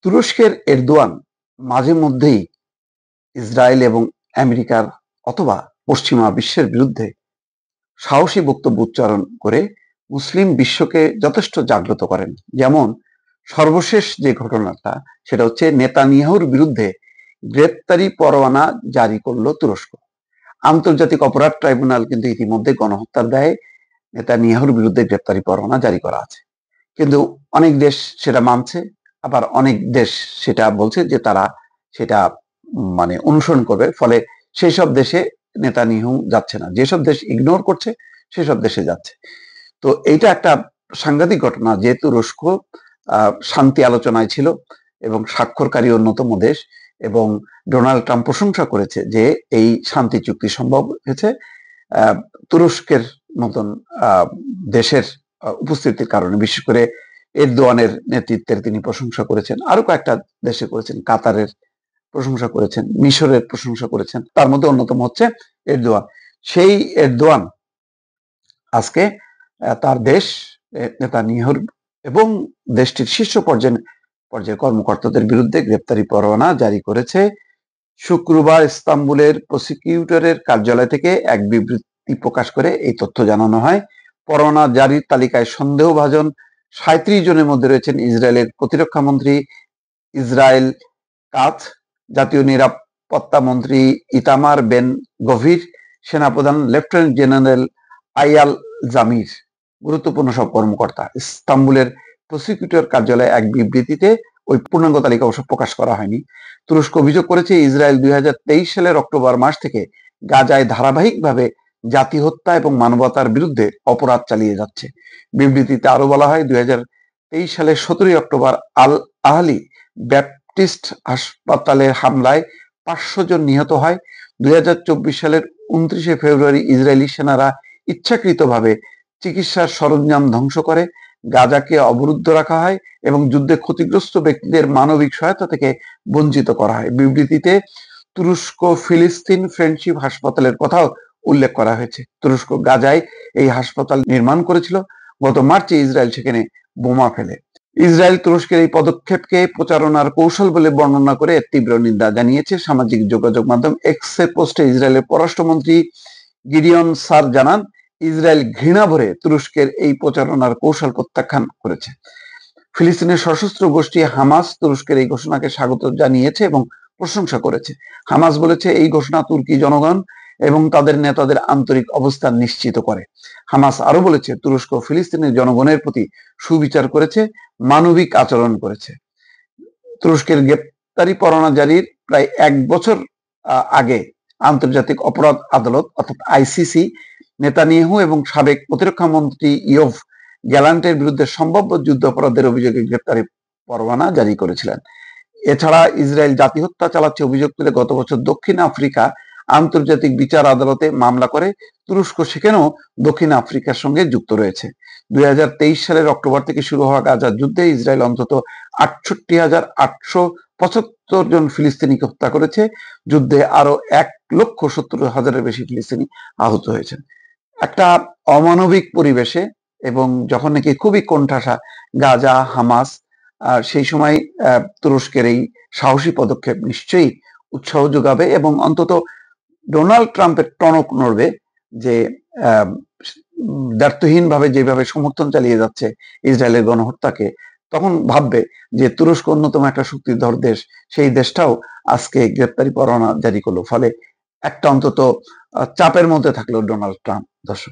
তুরস্কের এরদোয়ান মাঝে মধ্যেই ইসরায়েল এবং আমেরিকার অথবা পশ্চিমা বিশ্বের বিরুদ্ধে সাহসী বক্তব্য উচ্চারণ করে মুসলিম বিশ্বকে যথেষ্ট জাগ্রত করেন। যেমন সর্বশেষ যে ঘটনাটা, সেটা হচ্ছে নেতানিয়াহুর বিরুদ্ধে গ্রেপ্তারি পরোয়ানা জারি করলো তুরস্ক। আন্তর্জাতিক অপরাধ ট্রাইব্যুনাল কিন্তু ইতিমধ্যে গণহত্যার দায়ে নেতানিয়াহুর বিরুদ্ধে গ্রেপ্তারি পরোয়ানা জারি করা আছে। কিন্তু অনেক দেশ সেটা মানছে, আবার অনেক দেশ সেটা বলছে যে তারা সেটা অনুসরণ করবে। ফলে সেই সব দেশে নেতানিয়াহু যাচ্ছে না, যেসব দেশ ইগনোর করছে সেসব দেশে যাচ্ছে। তো এইটা একটা সাংঘাতিক ঘটনা যে তুরস্ক শান্তি আলোচনায় ছিল এবং স্বাক্ষরকারী অন্যতম দেশ, এবং ডোনাল্ড ট্রাম্প প্রশংসা করেছে যে এই শান্তি চুক্তি সম্ভব হয়েছে তুরস্কের মতন দেশের উপস্থিতির কারণে। বিশেষ করে এরদোয়ানের নেতৃত্বের তিনি প্রশংসা করেছেন, আরো কয়েকটা দেশে করেছেন, কাতারের প্রশংসা করেছেন, মিশরের প্রশংসা করেছেন, তার মধ্যে অন্যতম হচ্ছে এরদোয়ান। সেই এরদোয়ান আজকে তার দেশ নেতানিয়াহুর এবং দেশটির শীর্ষ পর্যায়ের কর্মকর্তাদের বিরুদ্ধে গ্রেপ্তারি পরোয়ানা জারি করেছে। শুক্রবার ইস্তাম্বুলের প্রসিকিউটরের কার্যালয় থেকে এক বিবৃতি প্রকাশ করে এই তথ্য জানানো হয়। পরোয়ানা জারির তালিকায় সন্দেহভাজন ৩৭ জনের মধ্যে রয়েছেন ইসরায়েলের প্রতিরক্ষা মন্ত্রী ইসরায়েল কাৎজ, জাতীয় নিরাপত্তা মন্ত্রী ইতামার বেন গভির, সেনাপ্রধান লেফটেন্যান্ট জেনারেল আইয়াল জামির, গুরুত্বপূর্ণ সব কর্মকর্তা। ইস্তাম্বুলের প্রসিকিউটর কার্যালয়ে এক বিবৃতিতে ওই পূর্ণাঙ্গ তালিকা অবশ্য প্রকাশ করা হয়নি। তুরস্ক অভিযোগ করেছে ইসরায়েল ২০২৩ সালের অক্টোবর মাস থেকে গাজায় ধারাবাহিকভাবে জাতি হত্যা এবং মানবতার বিরুদ্ধে অপরাধ চালিয়ে যাচ্ছে। বিবৃতিতে আরো বলা হয়, ২০২৩ সালের ১৭ অক্টোবর আল আহলি ব্যাপটিস্ট হাসপাতালের হামলায় ৫০০ জন নিহত হয়। ২০২৪ সালের ২৯ ফেব্রুয়ারি ইসরায়েলি সেনারা ইচ্ছাকৃতভাবে চিকিৎসার সরঞ্জাম ধ্বংস করে, গাজাকে অবরুদ্ধ রাখা হয় এবং যুদ্ধে ক্ষতিগ্রস্ত ব্যক্তিদের মানবিক সহায়তা থেকে বঞ্চিত করা হয়। বিবৃতিতে তুরস্ক ফিলিস্তিন ফ্রেন্ডশিপ হাসপাতালের কথাও উল্লেখ করা হয়েছে। তুরস্ক গাজায় এই হাসপাতাল নির্মাণ করেছিল। গত মার্চে ইসরায়েল সেখানে বোমা ফেলে। ইসরায়েল তুরস্কের এই পদক্ষেপকে প্রচারণার কৌশল বলে বর্ণনা করে তীব্র নিন্দা জানিয়েছে। সামাজিক যোগাযোগ মাধ্যম এক্সের পোস্টে ইসরায়েলের পররাষ্ট্রমন্ত্রী গিডিয়ন সার জানান, ইসরায়েল ঘৃণা ভরে তুরস্কের এই প্রচারণার কৌশল প্রত্যাখ্যান করেছে। ফিলিস্তিনের সশস্ত্র গোষ্ঠী হামাস তুরস্কের এই ঘোষণাকে স্বাগত জানিয়েছে এবং প্রশংসা করেছে। হামাস বলেছে, এই ঘোষণা তুর্কি জনগণ এবং তাদের নেতাদের আন্তরিক অবস্থান নিশ্চিত করে। হামাস আরো বলেছে, তুরস্ক ফিলিস্তিনের জনগণের প্রতি সুবিচার করেছে, মানবিক আচরণ করেছে। তুরস্কের গ্রেপ্তারি পরোয়ানা জারির প্রায় ১ বছর আগে আন্তর্জাতিক অপরাধ আদালত অর্থাৎ আইসিসি নেতানিয়াহু এবং সাবেক প্রতিরক্ষা মন্ত্রী ইয়োভ গ্যালান্টের বিরুদ্ধে সম্ভাব্য যুদ্ধাপরাধের অভিযোগে গ্রেপ্তারি পরোয়ানা জারি করেছিলেন। এছাড়া ইসরায়েল জাতিহত্যা চালাচ্ছে অভিযোগ তুলে গত বছর দক্ষিণ আফ্রিকা আন্তর্জাতিক বিচার আদালতে মামলা করে। তুরস্ক সেখানেও দক্ষিণ আফ্রিকার সঙ্গে যুক্ত রয়েছে। ২০২৩ সালের অক্টোবর থেকে শুরু হওয়া গাজার যুদ্ধে ইসরায়েল অন্তত ৬৮,৮৭৫ জন ফিলিস্তিনিকে হত্যা করেছে। যুদ্ধে আরো ১,৭০,০০০-এর বেশি ফিলিস্তিনি আহত হয়েছেন। একটা অমানবিক পরিবেশে এবং যখন নাকি খুবই কোণঠাসা গাজা, হামাস, সেই সময় তুরস্কের এই সাহসী পদক্ষেপ নিশ্চয়ই উৎসাহ যোগাবে এবং অন্তত ডোনাল্ড ট্রাম্পের টনক নড়বে যে দ্ব্যর্থহীনভাবে যেভাবে সমর্থন চালিয়ে যাচ্ছে ইসরায়েলের গণহত্যাকে, তখন ভাববে যে তুরস্ক অন্যতম একটা শক্তিধর দেশ, সেই দেশটাও আজকে গ্রেপ্তারি পরোয়ানা জারি করলো। ফলে একটা অন্তত চাপের মধ্যে থাকলো ডোনাল্ড ট্রাম্প। দর্শক।